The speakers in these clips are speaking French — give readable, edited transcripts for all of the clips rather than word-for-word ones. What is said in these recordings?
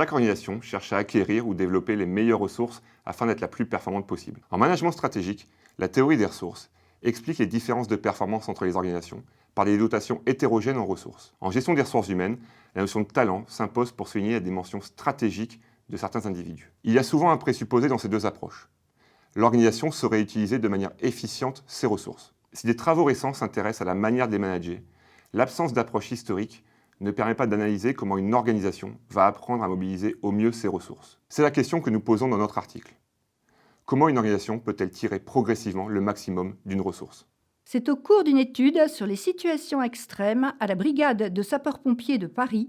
Chaque organisation cherche à acquérir ou développer les meilleures ressources afin d'être la plus performante possible. En management stratégique, la théorie des ressources explique les différences de performance entre les organisations par des dotations hétérogènes en ressources. En gestion des ressources humaines, la notion de talent s'impose pour souligner la dimension stratégique de certains individus. Il y a souvent un présupposé dans ces deux approches. L'organisation saurait utiliser de manière efficiente ses ressources. Si des travaux récents s'intéressent à la manière de les manager, l'absence d'approche historique ne permet pas d'analyser comment une organisation va apprendre à mobiliser au mieux ses ressources. C'est la question que nous posons dans notre article. Comment une organisation peut-elle tirer progressivement le maximum d'une ressource ? C'est au cours d'une étude sur les situations extrêmes à la brigade de sapeurs-pompiers de Paris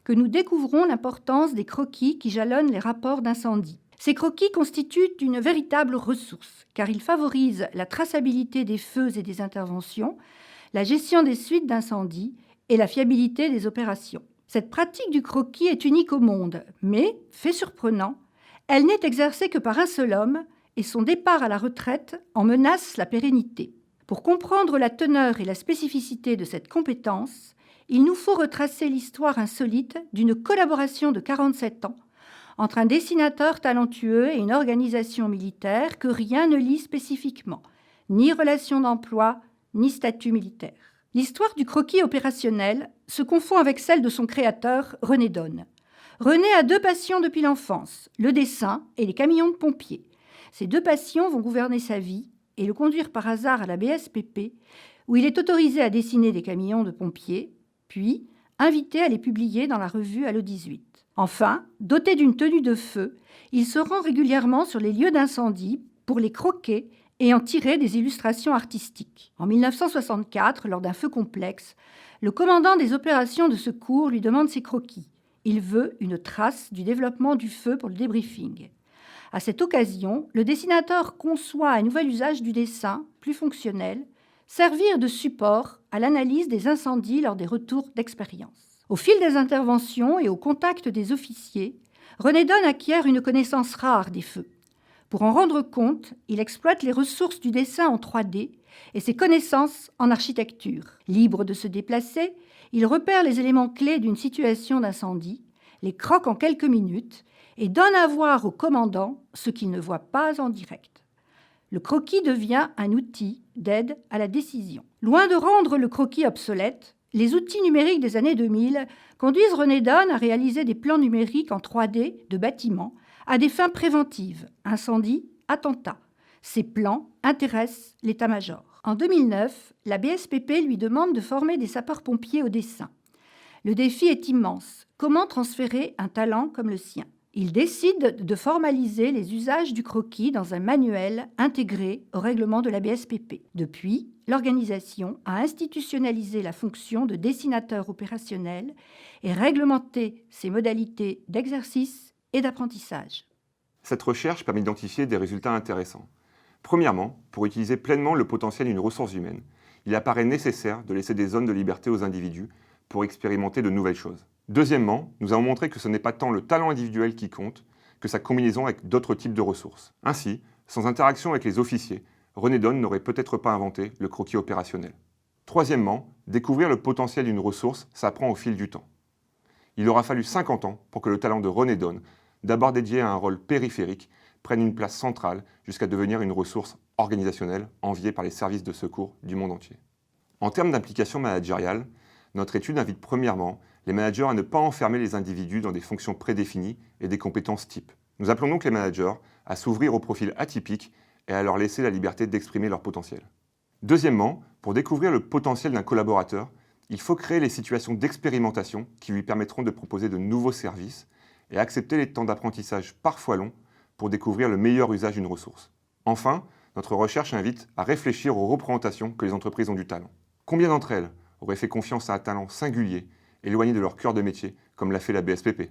que nous découvrons l'importance des croquis qui jalonnent les rapports d'incendie. Ces croquis constituent une véritable ressource, car ils favorisent la traçabilité des feux et des interventions, la gestion des suites d'incendie et la fiabilité des opérations. Cette pratique du croquis est unique au monde, mais, fait surprenant, elle n'est exercée que par un seul homme et son départ à la retraite en menace la pérennité. Pour comprendre la teneur et la spécificité de cette compétence, il nous faut retracer l'histoire insolite d'une collaboration de 47 ans entre un dessinateur talentueux et une organisation militaire que rien ne lie spécifiquement, ni relation d'emploi, ni statut militaire. L'histoire du croquis opérationnel se confond avec celle de son créateur, René Donne. René a deux passions depuis l'enfance, le dessin et les camions de pompiers. Ces deux passions vont gouverner sa vie et le conduire par hasard à la BSPP, où il est autorisé à dessiner des camions de pompiers, puis invité à les publier dans la revue Allo 18. Enfin, doté d'une tenue de feu, il se rend régulièrement sur les lieux d'incendie pour les croquer et en tirer des illustrations artistiques. En 1964, lors d'un feu complexe, le commandant des opérations de secours lui demande ses croquis. Il veut une trace du développement du feu pour le débriefing. À cette occasion, le dessinateur conçoit un nouvel usage du dessin, plus fonctionnel, servir de support à l'analyse des incendies lors des retours d'expérience. Au fil des interventions et au contact des officiers, René Donne acquiert une connaissance rare des feux. Pour en rendre compte, il exploite les ressources du dessin en 3D et ses connaissances en architecture. Libre de se déplacer, il repère les éléments clés d'une situation d'incendie, les croque en quelques minutes et donne à voir au commandant ce qu'il ne voit pas en direct. Le croquis devient un outil d'aide à la décision. Loin de rendre le croquis obsolète, les outils numériques des années 2000 conduisent René Donne à réaliser des plans numériques en 3D de bâtiments à des fins préventives, incendie, attentat. Ces plans intéressent l'état-major. En 2009, la BSPP lui demande de former des sapeurs-pompiers au dessin. Le défi est immense. Comment transférer un talent comme le sien ? Il décide de formaliser les usages du croquis dans un manuel intégré au règlement de la BSPP. Depuis, l'organisation a institutionnalisé la fonction de dessinateur opérationnel et réglementé ses modalités d'exercice et d'apprentissage. Cette recherche permet d'identifier des résultats intéressants. Premièrement, pour utiliser pleinement le potentiel d'une ressource humaine, il apparaît nécessaire de laisser des zones de liberté aux individus pour expérimenter de nouvelles choses. Deuxièmement, nous avons montré que ce n'est pas tant le talent individuel qui compte que sa combinaison avec d'autres types de ressources. Ainsi, sans interaction avec les officiers, René Donne n'aurait peut-être pas inventé le croquis opérationnel. Troisièmement, découvrir le potentiel d'une ressource s'apprend au fil du temps. Il aura fallu 50 ans pour que le talent de René Donne, d'abord dédié à un rôle périphérique, prenne une place centrale jusqu'à devenir une ressource organisationnelle enviée par les services de secours du monde entier. En termes d'implication managériale, notre étude invite premièrement les managers à ne pas enfermer les individus dans des fonctions prédéfinies et des compétences types. Nous appelons donc les managers à s'ouvrir aux profils atypiques et à leur laisser la liberté d'exprimer leur potentiel. Deuxièmement, pour découvrir le potentiel d'un collaborateur, il faut créer les situations d'expérimentation qui lui permettront de proposer de nouveaux services et accepter les temps d'apprentissage parfois longs pour découvrir le meilleur usage d'une ressource. Enfin, notre recherche invite à réfléchir aux représentations que les entreprises ont du talent. Combien d'entre elles auraient fait confiance à un talent singulier, éloigné de leur cœur de métier, comme l'a fait la BSPP ?